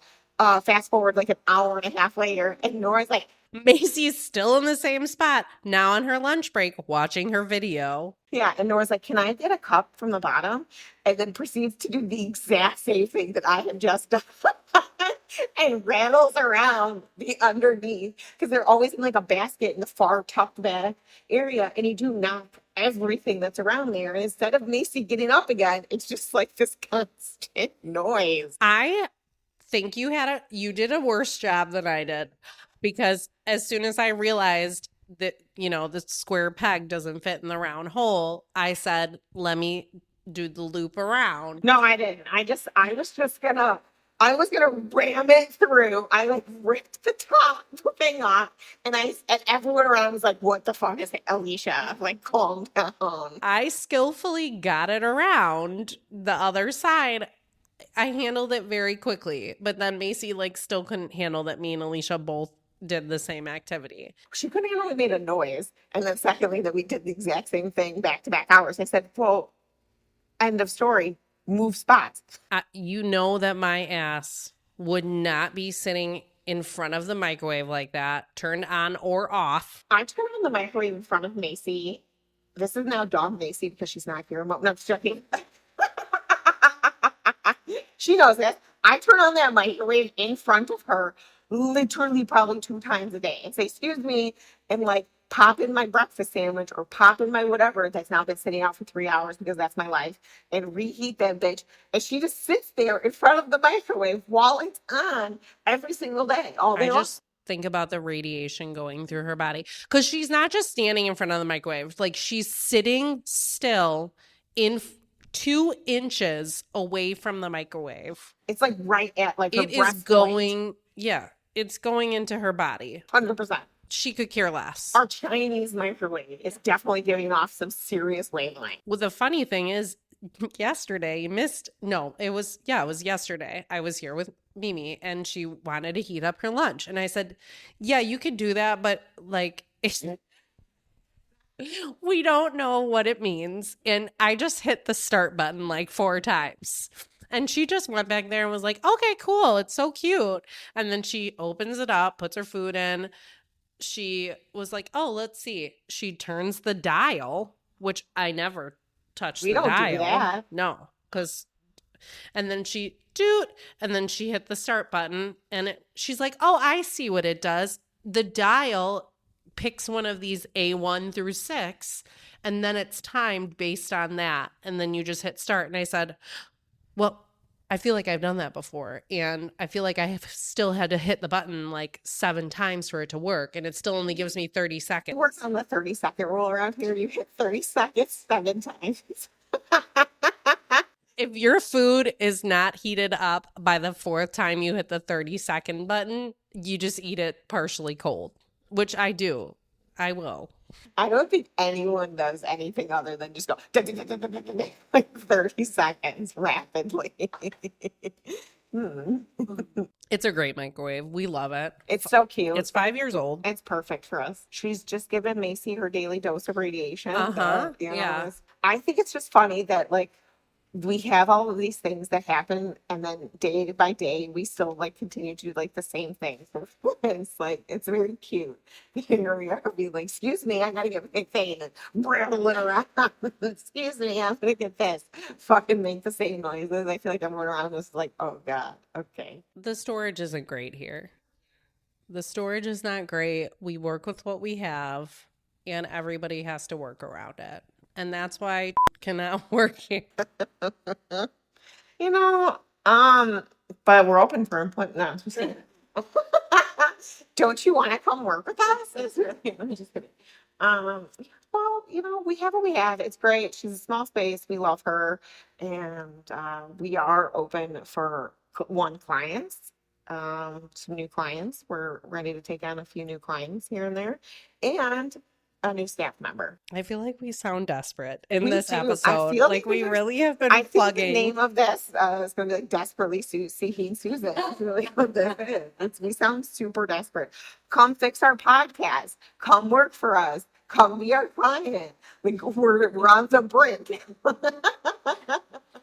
Fast forward like an hour and a half later, and Nora's like, Macy's still in the same spot, now on her lunch break, watching her video. yeah, and Nora's like, can I get a cup from the bottom? And then proceeds to do the exact same thing that I have just done and rattles around the underneath because they're always in like a basket in the far tucked back area. And you do knock everything that's around there. And instead of Macy getting up again, it's just like this constant noise. I think you did a worse job than I did, because as soon as I realized that, the square peg doesn't fit in the round hole, I said, let me do the loop around. No, I didn't. I was gonna ram it through. I like ripped the top thing off, and everyone around was like, "What the fuck is it, Alicia? Like, calm down." I skillfully got it around the other side. I handled it very quickly, but then Macy still couldn't handle that me and Alicia both did the same activity. She couldn't handle it, made a noise, and then secondly, that we did the exact same thing back to back hours. I said, "Well, end of story. Move spots." You know that my ass would not be sitting in front of the microwave like that, turned on or off. I turned on the microwave in front of Macy. This is now dog Macy because she's not here. No, I'm just joking. She knows this. I turn on that microwave in front of her literally probably 2 times a day and say, excuse me, and like pop in my breakfast sandwich or pop in my whatever that's now been sitting out for 3 hours because that's my life, and reheat that bitch. And she just sits there in front of the microwave while it's on every single day, all day I long. just think about the radiation going through her body, because she's not just standing in front of the microwave. Like, she's sitting still in 2 inches away from the microwave. It's like right at like her It is breast going, yeah, it's going into her body. point. 100%. She could care less. Our Chinese microwave is definitely giving off some serious wavelength. Well, the funny thing is, yesterday, it was yesterday. I was here with Mimi and she wanted to heat up her lunch. And I said, yeah, you could do that, but we don't know what it means. And I just hit the start button 4 times. And she just went back there and was like, okay, cool. It's so cute. And then she opens it up, puts her food in. She was like, oh, let's see. She turns the dial, which I never touched We the don't do dial. that. No, and then she hit the start button, and she's like, oh, I see what it does. The dial picks one of these A1 through 6, and then it's timed based on that. And then you just hit start. And I said, well, I feel like I've done that before, and I feel like I have still had to hit the button 7 times for it to work, and it still only gives me 30 seconds. It works on the 30-second rule around here. You hit 30 seconds 7 times. If your food is not heated up by the 4th time you hit the 30-second button, you just eat it partially cold, which I do. I will. I don't think anyone does anything other than just go like 30 seconds rapidly. It's a great microwave. We love it. It's so cute. It's 5 years old. It's perfect for us. She's just given Macy her daily dose of radiation. Yeah. I think it's just funny that we have all of these things that happen, and then day by day we still continue to do the same thing. It's very cute. Here we are being like, excuse me, I gotta get my thing, and rattling around. Excuse me, I'm gonna get this. Fucking make the same noises. I feel like everyone around us is like, oh god, okay. The storage isn't great here. The storage is not great. We work with what we have, and everybody has to work around it. And that's why cannot work here. But we're open for input. No, I'm just kidding. Don't you want to come work with us? I'm just kidding. Well, we have what we have. It's great. She's a small space. We love her, and we are open for clients. some new clients. We're ready to take on a few new clients here and there, and a new staff member. I feel like we sound desperate in We this do. I episode. feel Like like we we're- really have been I think the plugging. name of this is going to be like Desperately Seeking Susan. That's really what this is. We sound super desperate. Come fix our podcast. Come work for us. Come be our client. Like we're on the brink.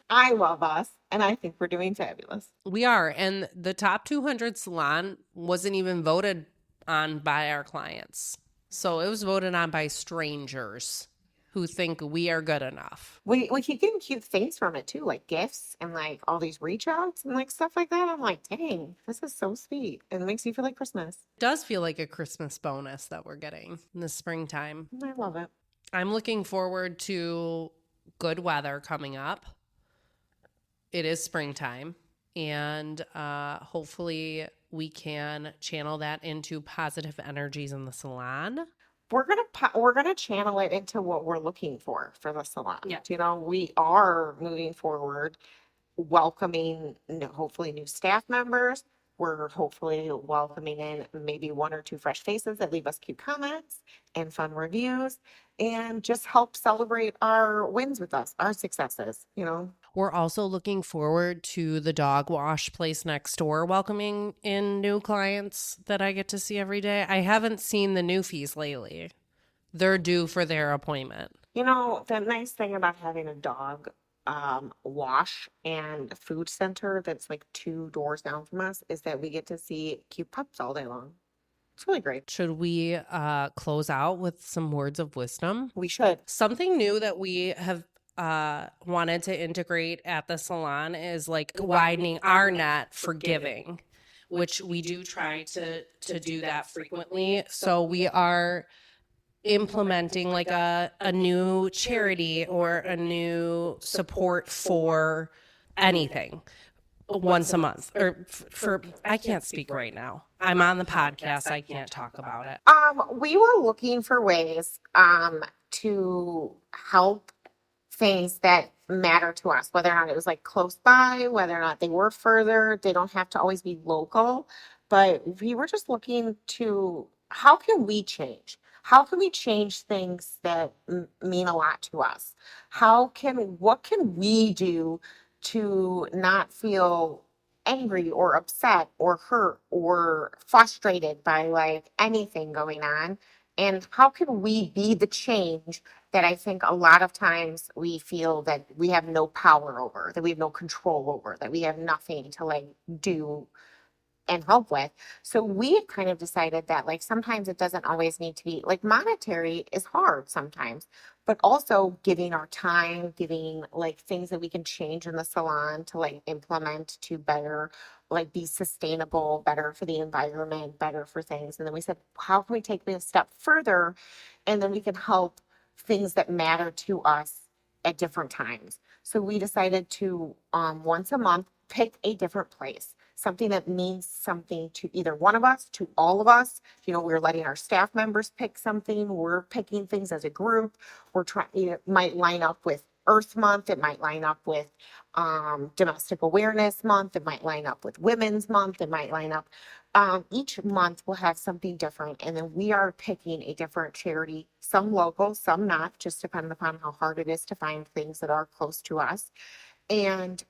I love us, and I think we're doing fabulous. We are. And the top 200 salon wasn't even voted on by our clients. So it was voted on by strangers who think we are good enough. We keep getting cute things from it too, like gifts and like all these reach outs and like stuff like that. I'm like, dang, this is so sweet. And it makes you feel like Christmas. It does feel like a Christmas bonus that we're getting in the springtime. I love it. I'm looking forward to good weather coming up. It is springtime, and hopefully we can channel that into positive energies in the salon. We're gonna channel it into what we're looking for the salon. Yeah. You know, we are moving forward, welcoming hopefully new staff members. We're hopefully welcoming in maybe one or two fresh faces that leave us cute comments and fun reviews, and just help celebrate our wins with us, our successes. You know, We're also looking forward to the dog wash place next door welcoming in new clients that I get to see every day. I haven't seen the newfies lately. They're due for their appointment. You know, the nice thing about having a dog wash and food center that's like 2 doors down from us is that we get to see cute pups all day long. It's really great. Should we close out with some words of wisdom? We should. Something new that we have wanted to integrate at the salon is like widening our net for giving, which we do try to do that frequently. So we are implementing like a new charity or a new support for anything once a month or for I can't speak right now. I'm on the podcast. I can't talk about it. We were looking for ways to help things that matter to us, whether or not it was like close by, whether or not they were further. They don't have to always be local, but we were just looking to how can we change? How can we change things that mean a lot to us? What can we do to not feel angry or upset or hurt or frustrated by like anything going on? And how can we be the change that I think a lot of times we feel that we have no power over, that we have no control over, that we have nothing to like do and help with. So we kind of decided that like sometimes it doesn't always need to be like monetary is hard sometimes, but also giving our time, giving like things that we can change in the salon to like implement to better like be sustainable, better for the environment, better for things. And then we said, how can we take this a step further? And then we can help things that matter to us at different times. So we decided to once a month pick a different place, something that means something to either one of us, to all of us. You know, we're letting our staff members pick something. We're picking things as a group. We're trying, it might line up with Earth Month. It might line up with Domestic Awareness Month. It might line up with Women's Month. It might line up. Each month will have something different. And then we are picking a different charity, some local, some not, just depending upon how hard it is to find things that are close to us. And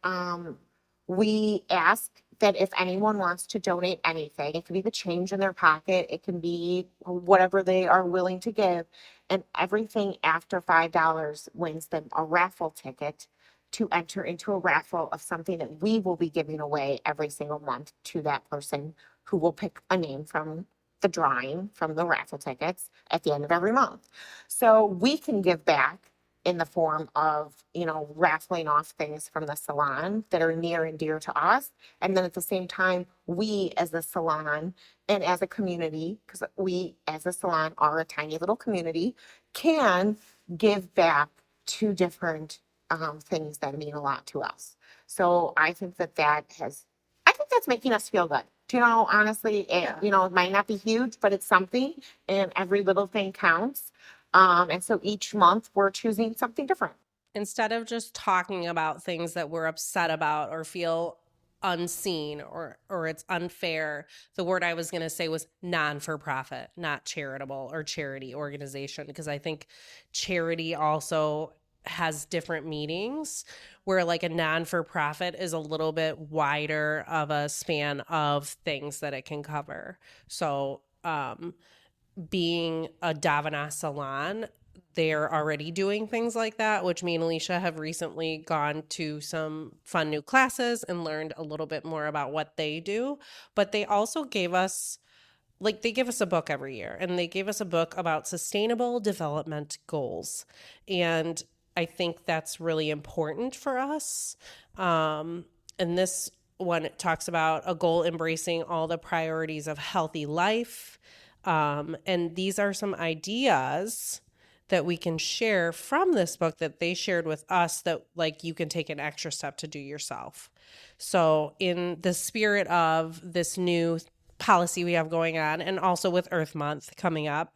we ask that if anyone wants to donate anything, it can be the change in their pocket, it can be whatever they are willing to give, and everything after $5 wins them a raffle ticket to enter into a raffle of something that we will be giving away every single month to that person who will pick a name from the drawing from the raffle tickets at the end of every month. So we can give back in the form of, you know, raffling off things from the salon that are near and dear to us. And then at the same time, we as a salon and as a community, because we as a salon are a tiny little community, can give back to different things that mean a lot to us. So I think that's making us feel good. You know, honestly, you know, it might not be huge, but it's something, and every little thing counts. And so each month we're choosing something different. Instead of just talking about things that we're upset about or feel unseen or it's unfair. The word I was going to say was non-for-profit, not charitable or charity organization, because I think charity also has different meanings, where like a non-for-profit is a little bit wider of a span of things that it can cover. So being a Davina salon, they're already doing things like that, which me and Alicia have recently gone to some fun new classes and learned a little bit more about what they do. But they also gave us, like, they give us a book every year, and they gave us a book about sustainable development goals. And I think that's really important for us. And this one, it talks about a goal embracing all the priorities of healthy life. And these are some ideas that we can share from this book that they shared with us that like you can take an extra step to do yourself. So in the spirit of this new policy we have going on, and also with Earth Month coming up,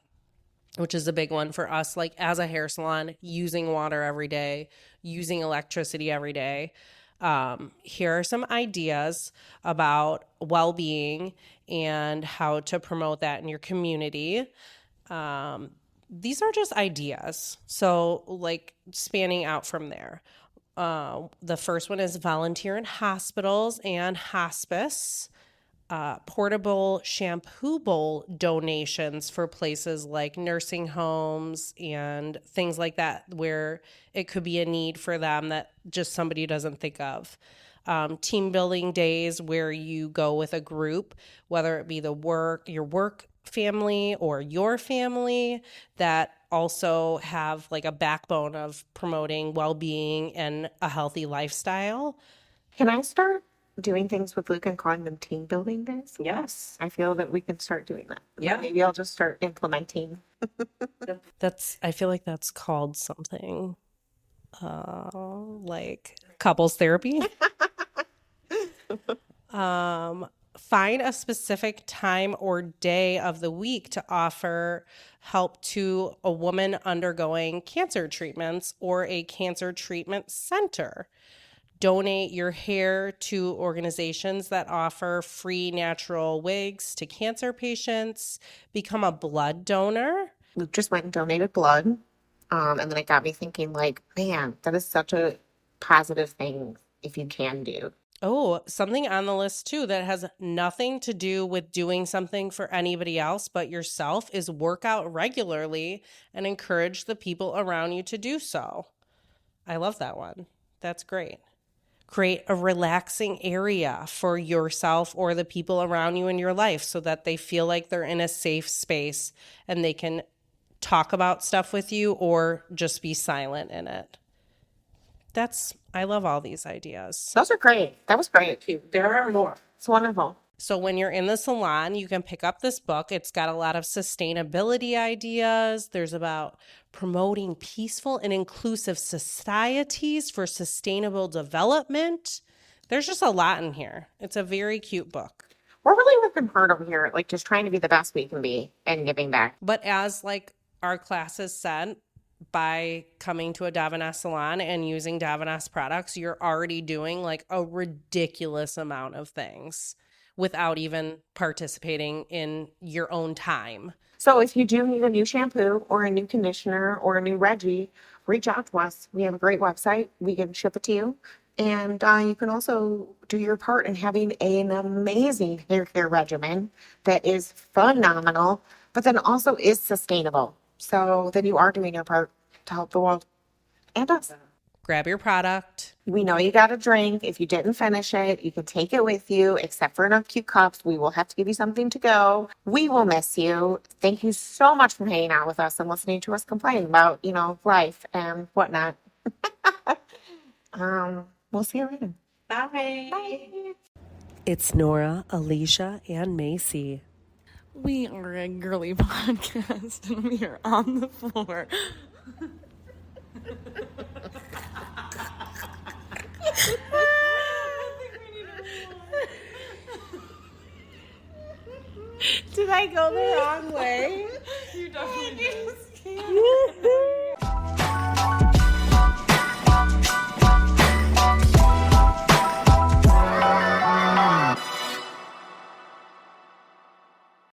which is a big one for us, like as a hair salon, using water every day, using electricity every day. Here are some ideas about well-being and how to promote that in your community. These are just ideas. So like spanning out from there. The first one is volunteer in hospitals and hospice. Portable shampoo bowl donations for places like nursing homes and things like that, where it could be a need for them that just somebody doesn't think of. Team building days where you go with a group, whether it be your work family or your family, that also have like a backbone of promoting well-being and a healthy lifestyle. Can I start doing things with Luke and calling them team building days? Yes. I feel that we can start doing that. Yeah. Maybe I'll just start implementing. I feel like that's called something like couples therapy. Find a specific time or day of the week to offer help to a woman undergoing cancer treatments or a cancer treatment center. Donate your hair to organizations that offer free natural wigs to cancer patients. Become a blood donor. Luke just went and donated blood. And then it got me thinking, like, man, that is such a positive thing if you can do. Oh, something on the list too that has nothing to do with doing something for anybody else but yourself is work out regularly and encourage the people around you to do so. I love that one. That's great. Create a relaxing area for yourself or the people around you in your life so that they feel like they're in a safe space and they can talk about stuff with you or just be silent in it. I love all these ideas. Those are great. That was great. There are more. It's wonderful. So when you're in the salon, you can pick up this book. It's got a lot of sustainability ideas. There's about promoting peaceful and inclusive societies for sustainable development. There's just a lot in here. It's a very cute book. We're really working hard over here, like just trying to be the best we can be and giving back. But as like our classes said, by coming to a Davina salon and using Davina's products, you're already doing like a ridiculous amount of things without even participating in your own time. So if you do need a new shampoo or a new conditioner or a new Reggie, reach out to us. We have a great website. We can ship it to you. And you can also do your part in having an amazing hair care regimen that is phenomenal, but then also is sustainable. So then you are doing your part to help the world and us. Grab your product. We know you got a drink. If you didn't finish it, you can take it with you, except for in our cute cups. We will have to give you something to go. We will miss you. Thank you so much for hanging out with us and listening to us complain about, life and whatnot. We'll see you later. Bye. Bye. It's Nora, Alicia, and Macy. We are a girly podcast and we are on the floor. Did I go the wrong way? You definitely did. You